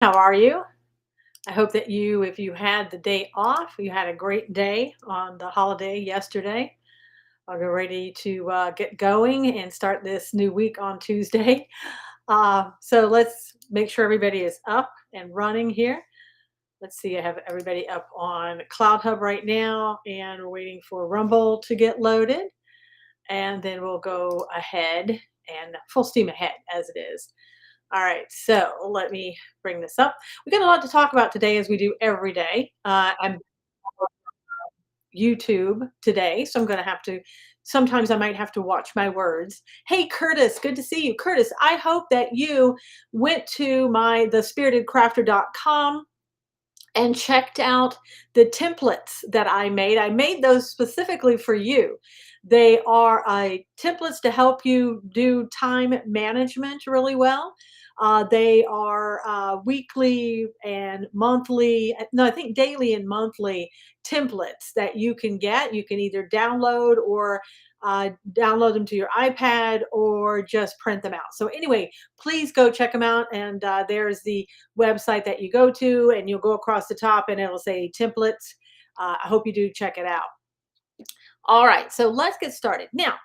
How are you? I hope that if you had the day off, you had a great day on the holiday yesterday. Are you ready to get going and start this new week on Tuesday? So let's make sure everybody is up and running here. Let's see, I have everybody up on Cloud Hub right now, and we're waiting for Rumble to get loaded. And then we'll go ahead and full steam ahead as it is. All right, so let me bring this up. We got a lot to talk about today, as we do every day. I'm on YouTube today, so I'm going to have to. Sometimes I might have to watch my words. Hey, Curtis, good to see you, Curtis. I hope that you went to my thespiritedcrafter.com and checked out the templates that I made. I made those specifically for you. They are templates to help you do time management really well. They are weekly and monthly, no, I think daily and monthly templates that you can get. You can either download or download them to your iPad or just print them out. So, anyway, please go check them out. And there's the website that you go to, and you'll go across the top and it'll say templates. I hope you do check it out. All right, so let's get started. Now,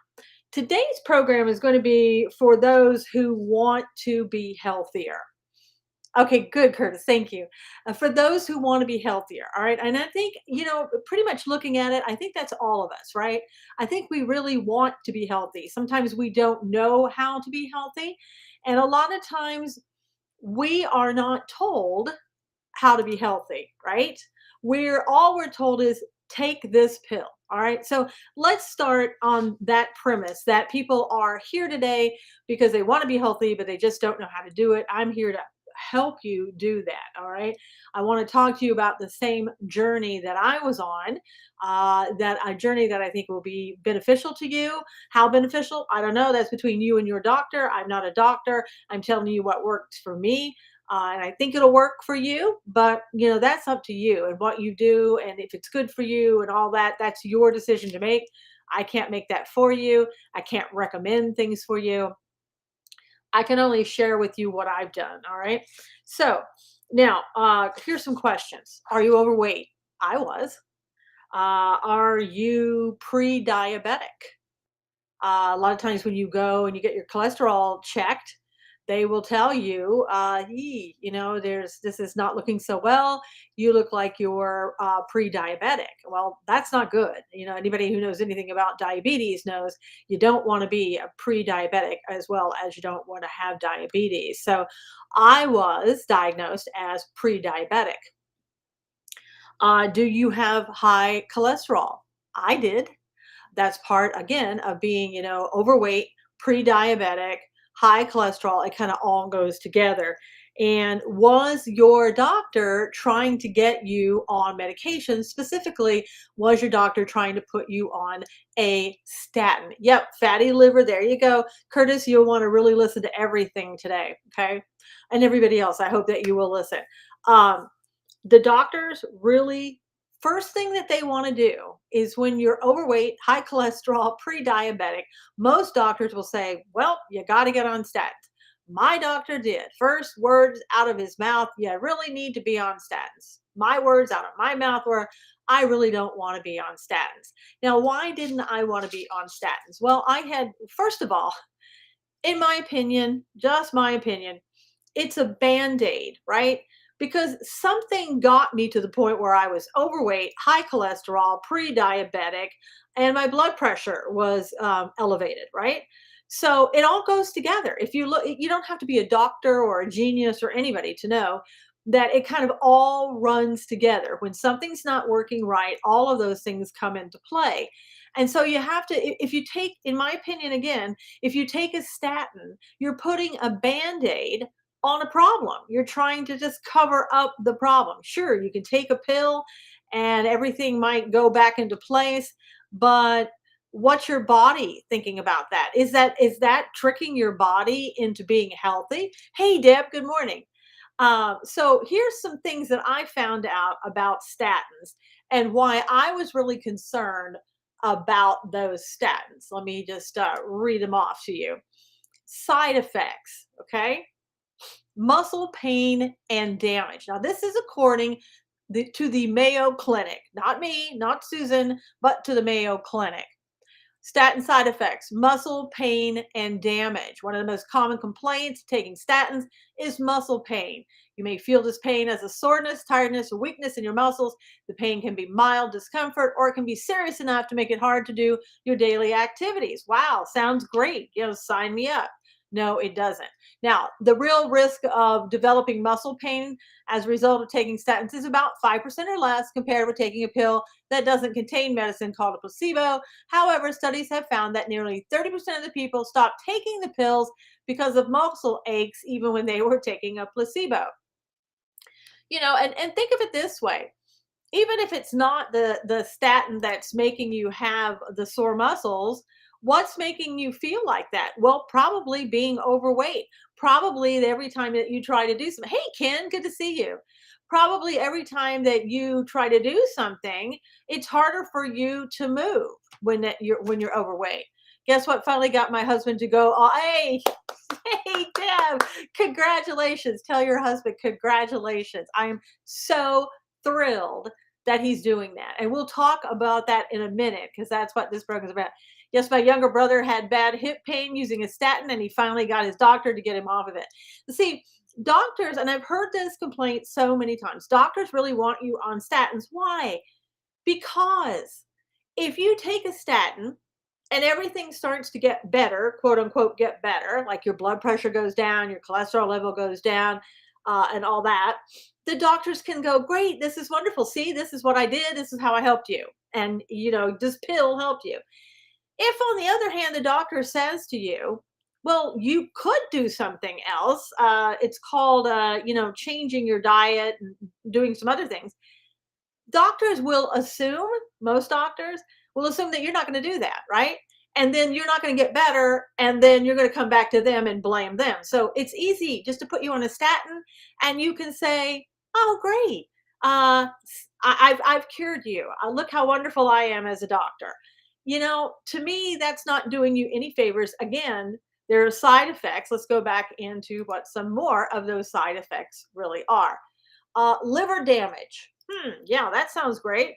today's program is going to be for those who want to be healthier. Okay, good, Curtis. Thank you. For those who want to be healthier, all right. And I think, pretty much looking at it, I think that's all of us, right? I think we really want to be healthy. Sometimes we don't know how to be healthy. And a lot of times we are not told how to be healthy, right? We're told is take this pill. All right. So let's start on that premise that people are here today because they want to be healthy, but they just don't know how to do it. I'm here to help you do that. All right. I want to talk to you about the same journey that I was on, that a journey that I think will be beneficial to you. How beneficial? I don't know. That's between you and your doctor. I'm not a doctor. I'm telling you what works for me. And I think it'll work for you, but that's up to you and what you do, and if it's good for you and all that. That's your decision to make. I can't make that for you. I can't recommend things for you. I can only share with you what I've done. All right. So now, here's some questions. Are you overweight? I was. Are you pre-diabetic? A lot of times when you go and you get your cholesterol checked, they will tell you, this is not looking so well. You look like you're pre-diabetic. Well, that's not good. Anybody who knows anything about diabetes knows you don't want to be a pre-diabetic as well as you don't want to have diabetes. So I was diagnosed as pre-diabetic. Do you have high cholesterol? I did. That's part, again, of being, overweight, pre-diabetic, high cholesterol. It kind of all goes together. And was your doctor trying to get you on medication? Specifically, was your doctor trying to put you on a statin? Yep, fatty liver. There you go. Curtis, you'll want to really listen to everything today. Okay. And everybody else, I hope that you will listen. Um, the doctors really, first thing that they want to do is, when you're overweight, high cholesterol, pre-diabetic, most doctors will say, well, you got to get on statins. My doctor did. First words out of his mouth, you really need to be on statins. My words out of my mouth were, I really don't want to be on statins. Now, why didn't I want to be on statins? Well, first of all, in my opinion, just my opinion, it's a band-aid, right? Because something got me to the point where I was overweight, high cholesterol, pre-diabetic, and my blood pressure was elevated, right? So it all goes together. If you look, you don't have to be a doctor or a genius or anybody to know that it kind of all runs together. When something's not working right, all of those things come into play. And so you have to, if you take, in my opinion, again, if you take a statin, you're putting a band-aid on a problem. You're trying to just cover up the problem. Sure, you can take a pill and everything might go back into place, but what's your body thinking about that? Is that tricking your body into being healthy? Hey, Deb, good morning. So here's some things that I found out about statins and why I was really concerned about those statins. Let me just read them off to you. Side effects, okay? muscle pain and damage. Now, this is according to the Mayo Clinic, not me, not Susan, but to the Mayo Clinic. Statin side effects, muscle pain and damage. One of the most common complaints taking statins is muscle pain. You may feel this pain as a soreness, tiredness, or weakness in your muscles. The pain can be mild discomfort or it can be serious enough to make it hard to do your daily activities. Wow, sounds great. Sign me up. No, it doesn't. Now, the real risk of developing muscle pain as a result of taking statins is about 5% or less compared with taking a pill that doesn't contain medicine called a placebo. However, studies have found that nearly 30% of the people stopped taking the pills because of muscle aches, even when they were taking a placebo. And think of it this way. Even if it's not the statin that's making you have the sore muscles, what's making you feel like that? Well, probably being overweight. Probably every time that you try to do something. Hey, Ken, good to see you. Probably every time that you try to do something, it's harder for you to move when you're overweight. Guess what? Finally got my husband to go. Oh, hey, hey, Deb, congratulations. Tell your husband congratulations. I am so thrilled that he's doing that. And we'll talk about that in a minute because that's what this program is about. Yes, my younger brother had bad hip pain using a statin, and he finally got his doctor to get him off of it. See, doctors, and I've heard this complaint so many times, doctors really want you on statins. Why? Because if you take a statin and everything starts to get better, quote unquote, get better, like your blood pressure goes down, your cholesterol level goes down, and all that, the doctors can go, great, this is wonderful. See, this is what I did. This is how I helped you. And, this pill helped you. If, on the other hand, the doctor says to you, well, you could do something else. It's called, changing your diet and doing some other things. Doctors will assume, most doctors will assume that you're not going to do that, right? And then you're not going to get better, and then you're going to come back to them and blame them. So it's easy just to put you on a statin, and you can say, "Oh, great, I've cured you. Look how wonderful I am as a doctor." To me, that's not doing you any favors. Again, there are side effects. Let's go back into what some more of those side effects really are. Liver damage. Yeah, that sounds great.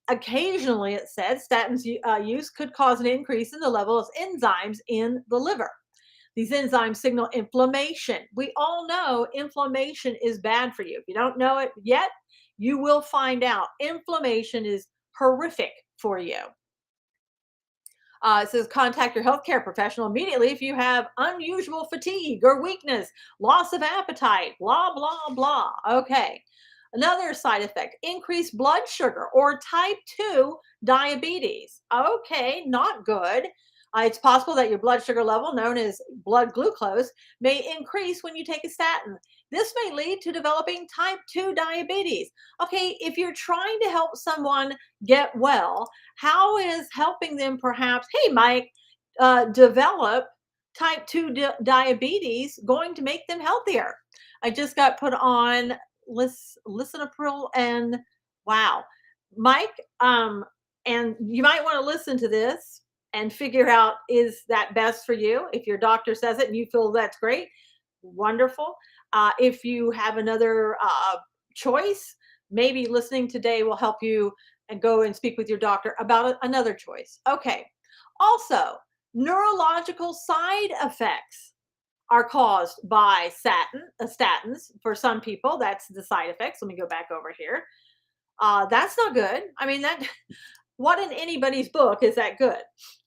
Occasionally, it said statins use could cause an increase in the level of enzymes in the liver. These enzymes signal inflammation. We all know inflammation is bad for you. If you don't know it yet, you will find out. Inflammation is horrific for you. It says contact your healthcare professional immediately if you have unusual fatigue or weakness, loss of appetite, blah, blah, blah. Okay. Another side effect, increased blood sugar or type 2 diabetes. Okay, not good. It's possible that your blood sugar level, known as blood glucose, may increase when you take a statin. This may lead to developing type 2 diabetes. Okay, if you're trying to help someone get well, how is helping them perhaps, hey, Mike, develop type 2 diabetes going to make them healthier? I just got put on listen April, and wow, Mike, and you might want to listen to this and figure out, is that best for you? If your doctor says it and you feel that's great, wonderful. If you have another choice, maybe listening today will help you and go and speak with your doctor about another choice. Okay. Also, neurological side effects are caused by statins. For some people, that's the side effects. Let me go back over here. That's not good. I mean, that what in anybody's book is that good?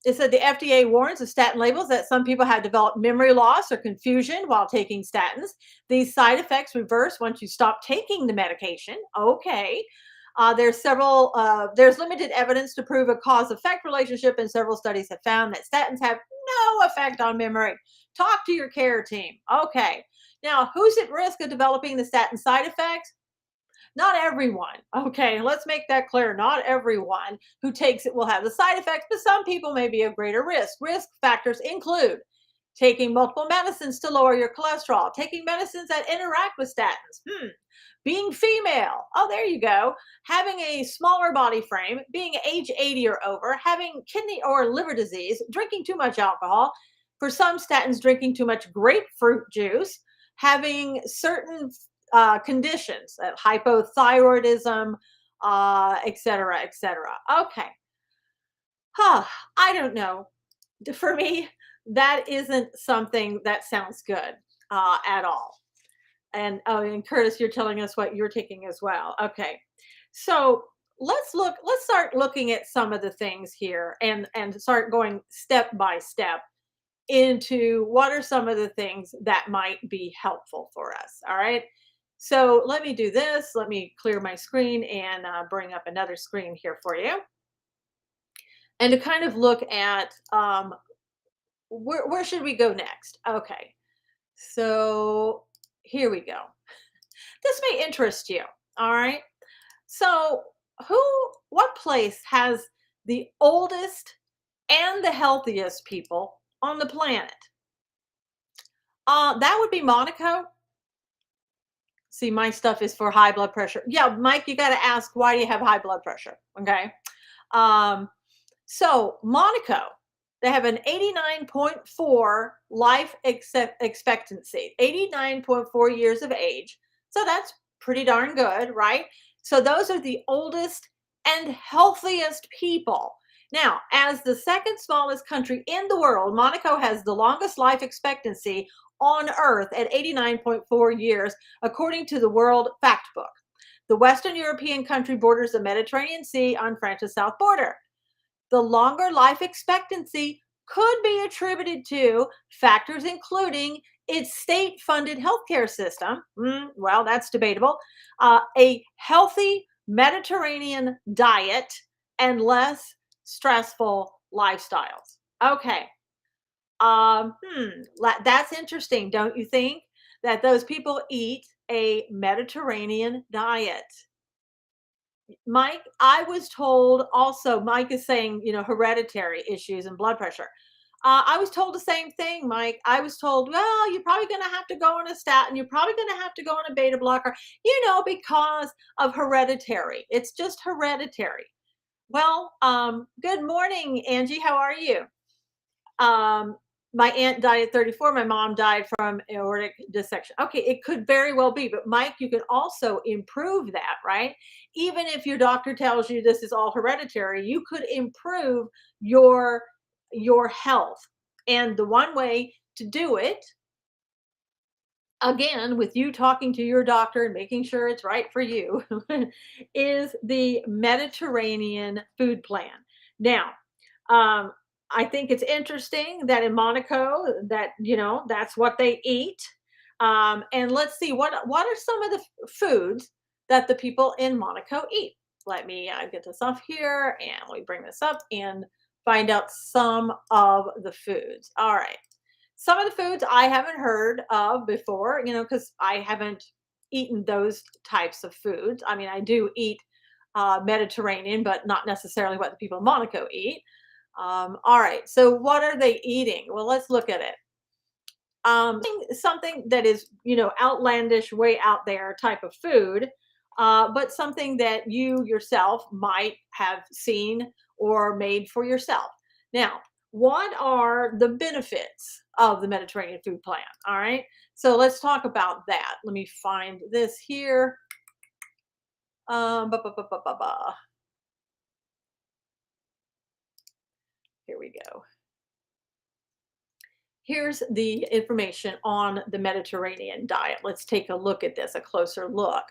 It said the FDA warns of statin labels that some people have developed memory loss or confusion while taking statins. These side effects reverse once you stop taking the medication. Okay. There's limited evidence to prove a cause effect relationship, and several studies have found that statins have no effect on memory. Talk to your care team. Okay. Now, who's at risk of developing the statin side effects? Not everyone. Okay, let's make that clear. Not everyone who takes it will have the side effects, but some people may be of greater risk. Risk factors include taking multiple medicines to lower your cholesterol, taking medicines that interact with statins, being female. Oh, there you go. Having a smaller body frame, being age 80 or over, having kidney or liver disease, drinking too much alcohol. For some statins, drinking too much grapefruit juice, having certain conditions, hypothyroidism, et cetera, et cetera. Okay. Huh. I don't know. For me, that isn't something that sounds good at all. And oh, and Curtis, you're telling us what you're taking as well. Okay. So let's start looking at some of the things here and start going step by step into what are some of the things that might be helpful for us. All right. So let me do this. Let me clear my screen and bring up another screen here for you. And to kind of look at where should we go next? Okay. So here we go. This may interest you. All right. So, what place has the oldest and the healthiest people on the planet? That would be Monaco. See, my stuff is for high blood pressure. Yeah, Mike, you got to ask, why do you have high blood pressure? Okay. Um, so Monaco, they have an 89.4 life expectancy, 89.4 years of age. So that's pretty darn good, right? So those are the oldest and healthiest people. Now, as the second smallest country in the world, Monaco has the longest life expectancy on Earth at 89.4 years, according to the World Fact Book. The Western European country borders the Mediterranean Sea on France's south border. The longer life expectancy could be attributed to factors including its state funded healthcare system. Well, that's debatable. A healthy Mediterranean diet and less stressful lifestyles. Okay. That's interesting, don't you think? That those people eat a Mediterranean diet. Mike, I was told also, Mike is saying, hereditary issues and blood pressure. I was told the same thing, Mike. I was told, well, you're probably going to have to go on a statin. You're probably going to have to go on a beta blocker, because of hereditary. It's just hereditary. Well, good morning, Angie. How are you? Um, my aunt died at 34. My mom died from aortic dissection. Okay, it could very well be, but Mike, you can also improve that, right? Even if your doctor tells you this is all hereditary, you could improve your your health. And the one way to do it, again, with you talking to your doctor and making sure it's right for you, is the Mediterranean food plan. Now, um, I think it's interesting that in Monaco that that's what they eat. And let's see what are some of the foods that the people in Monaco eat. Let me get this off here and let me bring this up and find out some of the foods. All right. Some of the foods I haven't heard of before, because I haven't eaten those types of foods. I mean, I do eat Mediterranean, but not necessarily what the people in Monaco eat. All right. So, what are they eating? Well, let's look at it. Something that is, outlandish, way out there type of food, but something that you yourself might have seen or made for yourself. Now, what are the benefits of the Mediterranean food plan? All right. So let's talk about that. Let me find this here. Ba, ba, ba, ba, ba, ba. Here we go. Here's the information on the Mediterranean diet. Let's take a look at this, a closer look.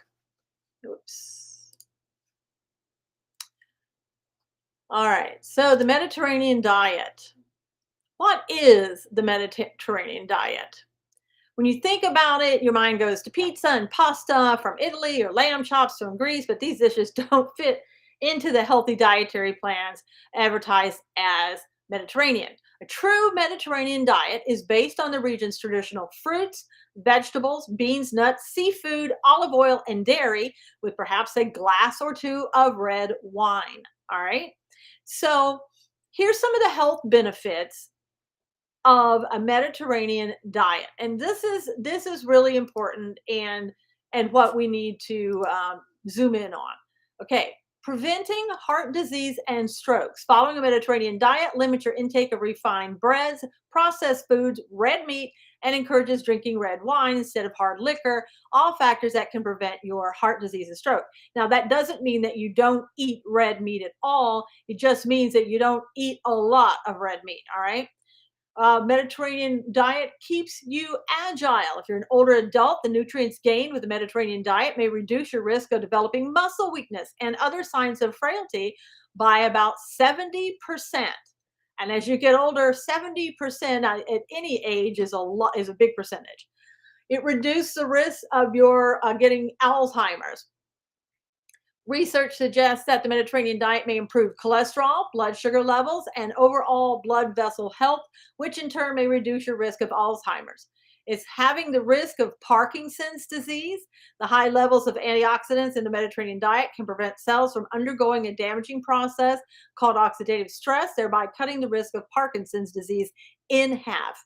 Oops. All right. So the Mediterranean diet. What is the Mediterranean diet? When you think about it, your mind goes to pizza and pasta from Italy or lamb chops from Greece, but these dishes don't fit into the healthy dietary plans advertised as Mediterranean. A true Mediterranean diet is based on the region's traditional fruits, vegetables, beans, nuts, seafood, olive oil, and dairy, with perhaps a glass or two of red wine. All right. So here's some of the health benefits of a Mediterranean diet, and this is really important and what we need to zoom in on. Okay, preventing heart disease and strokes. Following a Mediterranean diet, limit your intake of refined breads, processed foods, red meat, and encourages drinking red wine instead of hard liquor, all factors that can prevent your heart disease and stroke. Now, that doesn't mean that you don't eat red meat at all. It just means that you don't eat a lot of red meat. All right. Mediterranean diet keeps you agile. If you're an older adult, the nutrients gained with the Mediterranean diet may reduce your risk of developing muscle weakness and other signs of frailty by about 70%. And as you get older, 70% at any age is a big percentage. It reduces the risk of your getting Alzheimer's. Research suggests that the Mediterranean diet may improve cholesterol, blood sugar levels, and overall blood vessel health, which in turn may reduce your risk of Alzheimer's. It's having the risk of Parkinson's disease. The high levels of antioxidants in the Mediterranean diet can prevent cells from undergoing a damaging process called oxidative stress, thereby cutting the risk of Parkinson's disease in half.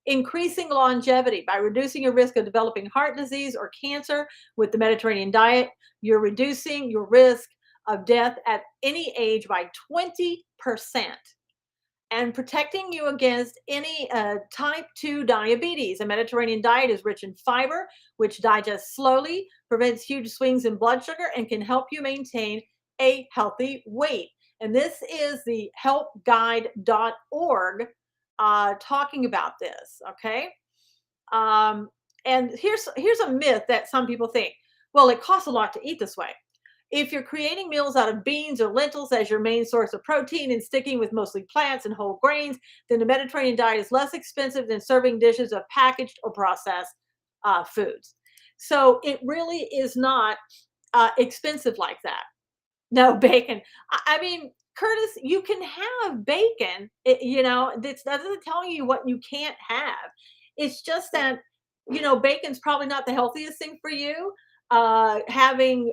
Increasing longevity by reducing your risk of developing heart disease or cancer with the Mediterranean diet. You're reducing your risk of death at any age by 20% and protecting you against any type 2 diabetes. A Mediterranean diet is rich in fiber, which digests slowly, prevents huge swings in blood sugar, and can help you maintain a healthy weight. And this is the helpguide.org talking about this. Okay. Um, and here's a myth that some people think. Well, it costs a lot to eat this way. If you're creating meals out of beans or lentils as your main source of protein and sticking with mostly plants and whole grains, then the Mediterranean diet is less expensive than serving dishes of packaged or processed foods. So it really is not expensive like that. No, bacon. I mean, Curtis, you can have bacon. This doesn't tell you what you can't have. It's just that, bacon's probably not the healthiest thing for you. Having,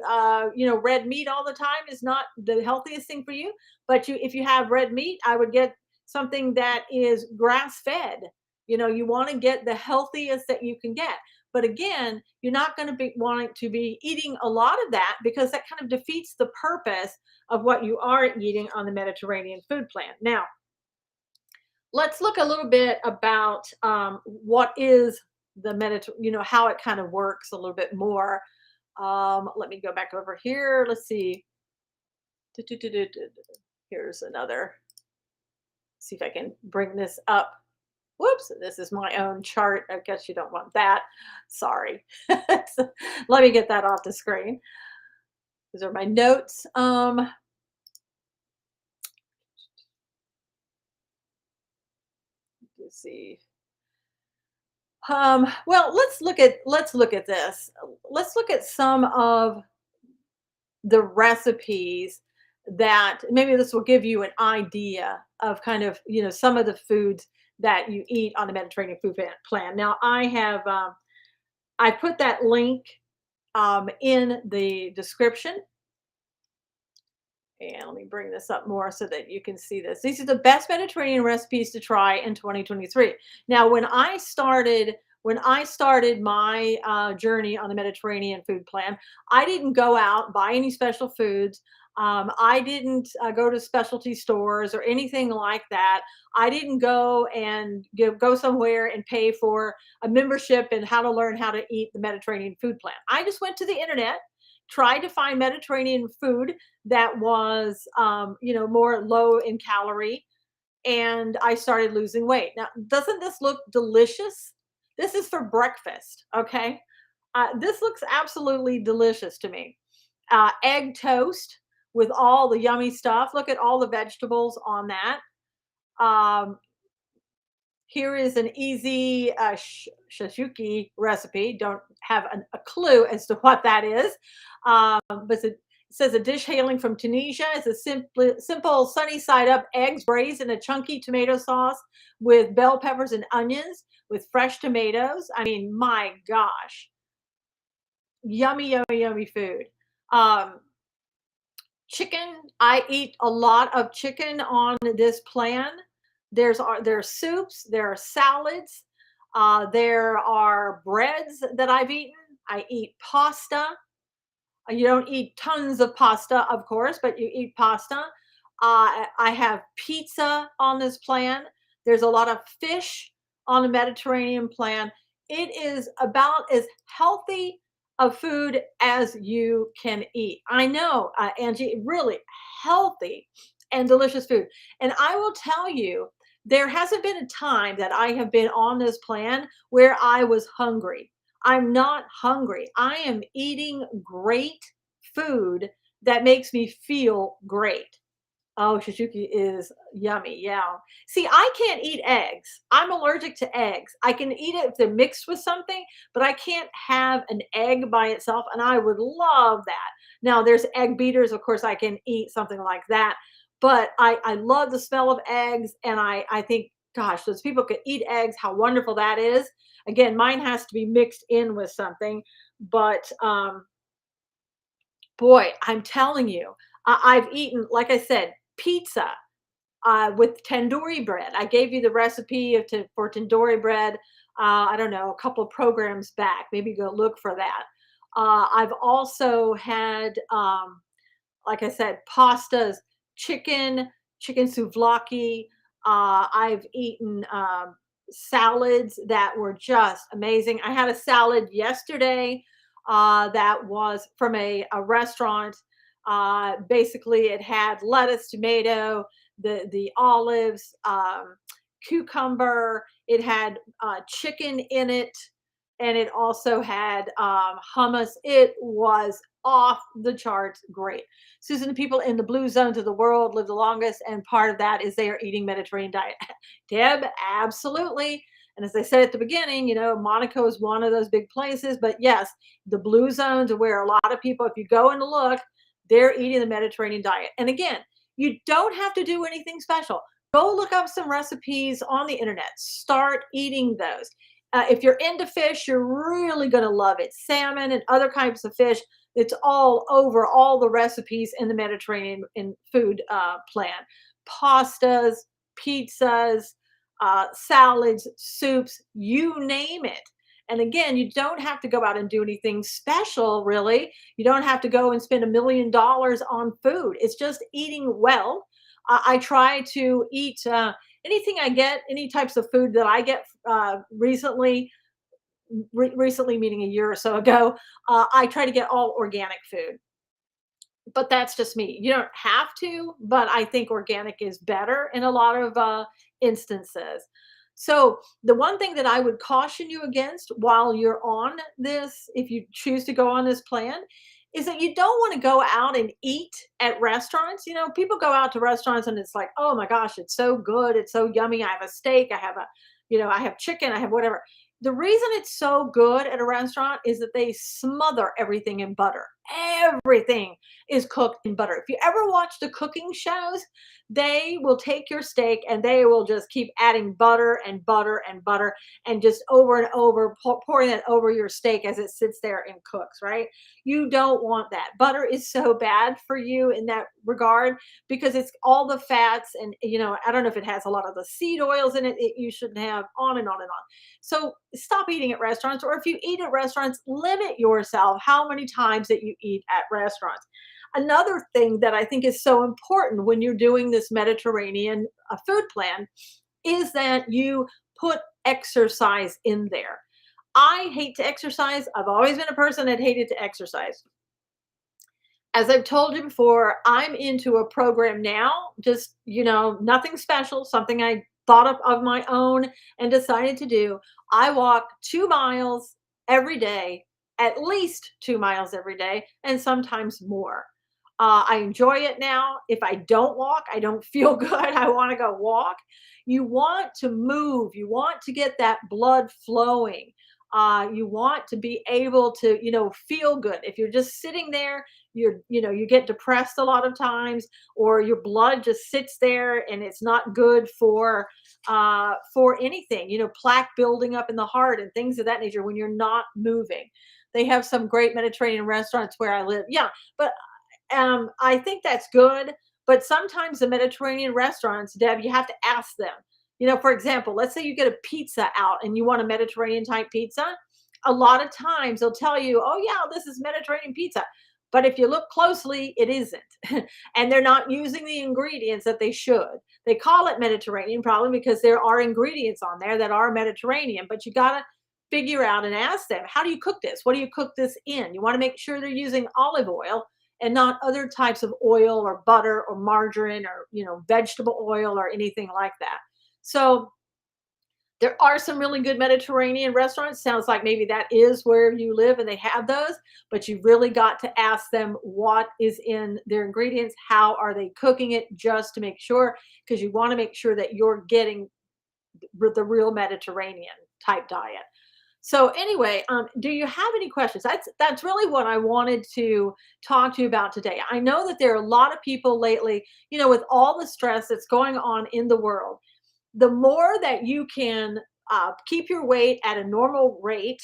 red meat all the time is not the healthiest thing for you. But if you have red meat, I would get something that is grass fed. You want to get the healthiest that you can get. But again, you're not going to be wanting to be eating a lot of that because that kind of defeats the purpose of what you are eating on the Mediterranean food plan. Now, let's look a little bit about what is the Mediterranean, how it kind of works a little bit more. Let me go back over here. Let's see. Here's another. See if I can bring this up. Whoops, this is my own chart. I guess you don't want that. Sorry. So, let me get that off the screen. These are my notes. Let's see. Well, let's look at this. Let's look at some of the recipes that maybe this will give you an idea of kind of some of the foods that you eat on the Mediterranean food plan. Now, I put that link in the description. And let me bring this up more so that you can see this. These are the best Mediterranean recipes to try in 2023. Now, when I started my journey on the Mediterranean food plan, I didn't go out buy any special foods. I didn't go to specialty stores or anything like that. I didn't go and go somewhere and pay for a membership and how to learn how to eat the Mediterranean food plan. I just went to the internet, tried to find Mediterranean food that was, more low in calorie, and I started losing weight. Now, doesn't this look delicious? This is for breakfast, okay? This looks absolutely delicious to me. Egg toast with all the yummy stuff. Look at all the vegetables on that. Um, Here is an easy shashuki recipe. Don't have a clue as to what that is. But it says a dish hailing from Tunisia is a simple sunny side up eggs braised in a chunky tomato sauce with bell peppers and onions with fresh tomatoes. I mean, my gosh, yummy, yummy, yummy food. Um, Chicken, I eat a lot of chicken on this plan. There's soups, there are salads, there are breads that I've eaten. I eat pasta. You don't eat tons of pasta, of course, but you eat pasta. I have pizza on this plan. There's a lot of fish on a Mediterranean plan. It is about as healthy of food as you can eat. I know, Angie, really healthy and delicious food. And I will tell you, there hasn't been a time that I have been on this plan where I was hungry. I'm not hungry. I am eating great food that makes me feel great. Oh, shishuki is yummy. Yeah. See, I can't eat eggs. I'm allergic to eggs. I can eat it if they're mixed with something, but I can't have an egg by itself. And I would love that. Now, there's egg beaters. Of course, I can eat something like that. But I love the smell of eggs. And I think, gosh, those people could eat eggs, how wonderful that is. Again, mine has to be mixed in with something. But boy, I'm telling you, I've eaten, like I said, pizza with tandoori bread. I gave you the recipe for tandoori bread. I don't know, a couple of programs back. Maybe go look for that. I've also had like I said, pastas, chicken, chicken souvlaki. I've eaten salads that were just amazing. I had a salad yesterday that was from a restaurant. Basically, it had lettuce, tomato, the olives, cucumber. It had chicken in it, and it also had hummus. It was off the charts great. Susan, the people in the blue zones of the world live the longest, and part of that is they are eating Mediterranean diet. Deb, absolutely. And as I said at the beginning, Monaco is one of those big places. But yes, the blue zones are where a lot of people, if you go and look, they're eating the Mediterranean diet. And again, you don't have to do anything special. Go look up some recipes on the internet. Start eating those. If you're into fish, you're really going to love it. Salmon and other kinds of fish. It's all over all the recipes in the Mediterranean in food plan. Pastas, pizzas, salads, soups, you name it. And again, you don't have to go out and do anything special, really. You don't have to go and spend $1 million on food. It's just eating well. I try to eat anything I get, any types of food that I get recently, recently meaning a year or so ago, I try to get all organic food. But that's just me. You don't have to, but I think organic is better in a lot of instances. So, the one thing that I would caution you against while you're on this, if you choose to go on this plan, is that you don't want to go out and eat at restaurants. People go out to restaurants and it's like, oh my gosh, it's so good. It's so yummy. I have a steak. I have chicken. I have whatever. The reason it's so good at a restaurant is that they smother everything in butter. Everything is cooked in butter. If you ever watch the cooking shows, they will take your steak and they will just keep adding butter and butter and butter and just over and over pouring it over your steak as it sits there and cooks, right? You don't want that. Butter is so bad for you in that regard because it's all the fats and I don't know if it has a lot of the seed oils in it, you shouldn't have, on and on and on. So stop eating at restaurants, or if you eat at restaurants, limit yourself how many times that you eat at restaurants. Another thing that I think is so important when you're doing this Mediterranean food plan is that you put exercise in there. I hate to exercise. I've always been a person that hated to exercise. As I've told you before, I'm into a program now, just, nothing special, something I thought of my own and decided to do. I walk 2 miles every day, at least 2 miles every day, and sometimes more. I enjoy it now. If I don't walk, I don't feel good. I want to go walk. You want to move, you want to get that blood flowing. You want to be able to, feel good. If you're just sitting there, you get depressed a lot of times, or your blood just sits there and it's not good for anything, plaque building up in the heart and things of that nature when you're not moving. They have some great Mediterranean restaurants where I live. Yeah, but I think that's good. But sometimes the Mediterranean restaurants, Deb, you have to ask them. For example, let's say you get a pizza out and you want a Mediterranean type pizza. A lot of times they'll tell you, oh, yeah, this is Mediterranean pizza. But if you look closely, it isn't. And they're not using the ingredients that they should. They call it Mediterranean probably because there are ingredients on there that are Mediterranean, but you got to figure out and ask them, how do you cook this? What do you cook this in? You want to make sure they're using olive oil and not other types of oil or butter or margarine or, vegetable oil or anything like that. So there are some really good Mediterranean restaurants. Sounds like maybe that is where you live and they have those, but you really got to ask them what is in their ingredients, how are they cooking it, just to make sure, because you want to make sure that you're getting the real Mediterranean type diet. So anyway, do you have any questions? That's really what I wanted to talk to you about today. I know that there are a lot of people lately, with all the stress that's going on in the world, the more that you can keep your weight at a normal rate,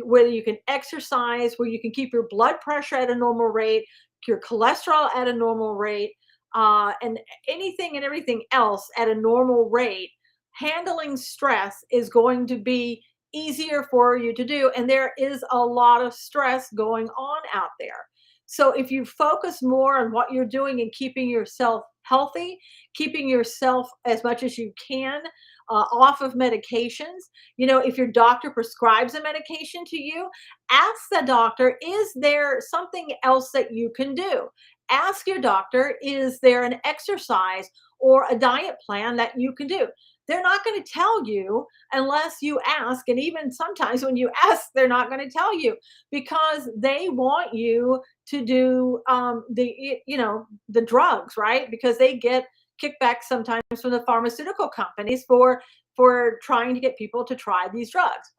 whether you can exercise, where you can keep your blood pressure at a normal rate, your cholesterol at a normal rate, and anything and everything else at a normal rate, handling stress is going to be easier for you to do. And there is a lot of stress going on out there. So if you focus more on what you're doing and keeping yourself healthy, keeping yourself as much as you can off of medications, if your doctor prescribes a medication to you, ask the doctor, is there something else that you can do? Ask your doctor, is there an exercise or a diet plan that you can do? They're not going to tell you unless you ask. And even sometimes when you ask, they're not going to tell you because they want you to do the drugs, right? Because they get kickbacks sometimes from the pharmaceutical companies for trying to get people to try these drugs.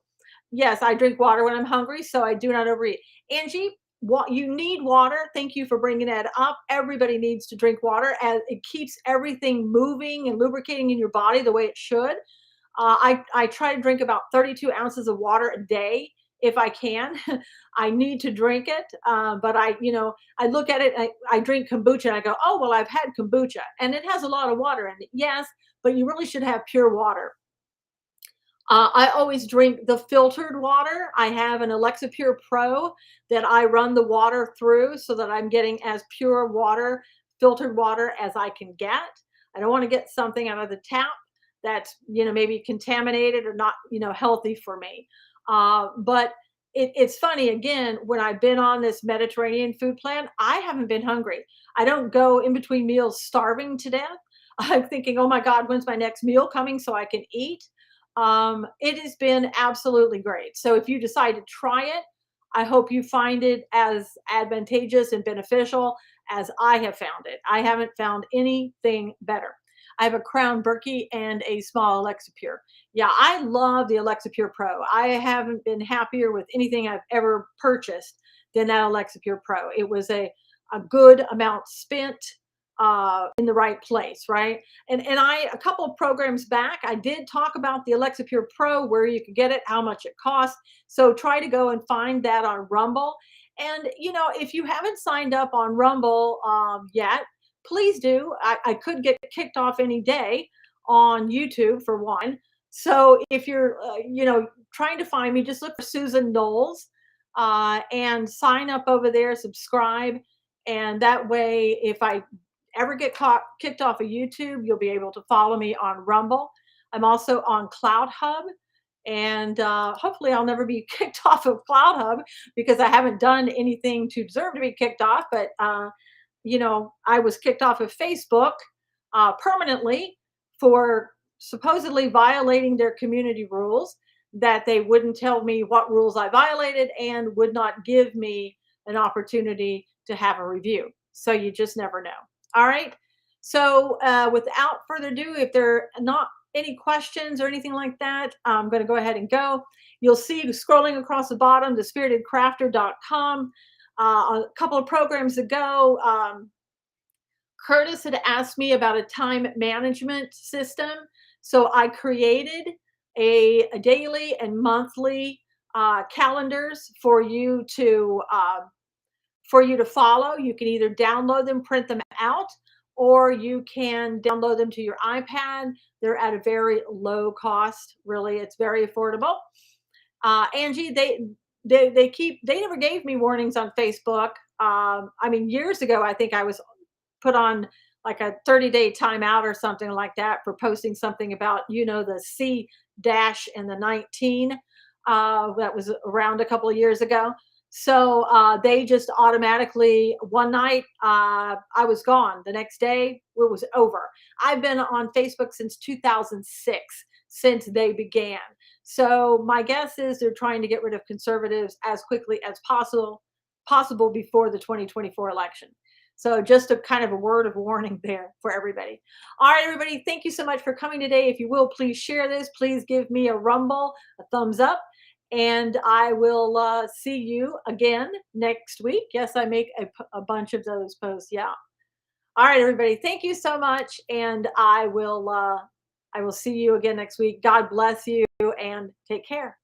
Yes, I drink water when I'm hungry, so I do not overeat. Angie, what you need water. Thank you for bringing that up. Everybody needs to drink water as it keeps everything moving and lubricating in your body the way it should. I try to drink about 32 ounces of water a day if I can. I need to drink it, but I look at it. I drink kombucha, and I go, oh well, I've had kombucha, and it has a lot of water in it. Yes, but you really should have pure water. I always drink the filtered water. I have an Alexa Pure Pro that I run the water through so that I'm getting as pure water, filtered water as I can get. I don't want to get something out of the tap that's, maybe contaminated or not, healthy for me. But it's funny, again, when I've been on this Mediterranean food plan, I haven't been hungry. I don't go in between meals starving to death. I'm thinking, oh my God, when's my next meal coming so I can eat? It has been absolutely great. So if you decide to try it, I hope you find it as advantageous and beneficial as I have found it. I haven't found anything better. I have a Crown Berkey and a small Alexa Pure. Yeah, I love the Alexa Pure Pro. I haven't been happier with anything I've ever purchased than that Alexa Pure Pro. It was a good amount spent in the right place, right? And I a couple of programs back, I did talk about the Alexa Pure Pro, where you could get it, how much it costs. So try to go and find that on Rumble. And if you haven't signed up on Rumble yet, please do. I could get kicked off any day on YouTube for one. So if you're trying to find me, just look for Susan Knowles and sign up over there, subscribe. And that way, if I ever get kicked off of YouTube, you'll be able to follow me on Rumble. I'm also on Cloud Hub, and hopefully I'll never be kicked off of Cloud Hub because I haven't done anything to deserve to be kicked off. But I was kicked off of Facebook permanently for supposedly violating their community rules. That they wouldn't tell me what rules I violated and would not give me an opportunity to have a review. So you just never know. All right. So without further ado, if there are not any questions or anything like that, I'm going to go ahead and go. You'll see scrolling across the bottom, thespiritedcrafter.com. A couple of programs ago, Curtis had asked me about a time management system. So I created a daily and monthly calendars for you to follow. You can either download them, print them out, or you can download them to your iPad. They're at a very low cost. Really, it's very affordable. Angie, they never gave me warnings on Facebook. I mean, years ago, I think I was put on like a 30-day timeout or something like that for posting something about, the C dash and the 19. That was around a couple of years ago. So they just automatically, one night, I was gone. The next day, it was over. I've been on Facebook since 2006, since they began. So my guess is they're trying to get rid of conservatives as quickly as possible before the 2024 election. So just a kind of a word of warning there for everybody. All right, everybody, thank you so much for coming today. If you will, please share this. Please give me a rumble, a thumbs up, and I will see you again next week. Yes, I make a bunch of those posts. Yeah. All right, everybody, thank you so much, and I will see you again next week. God bless you and take care.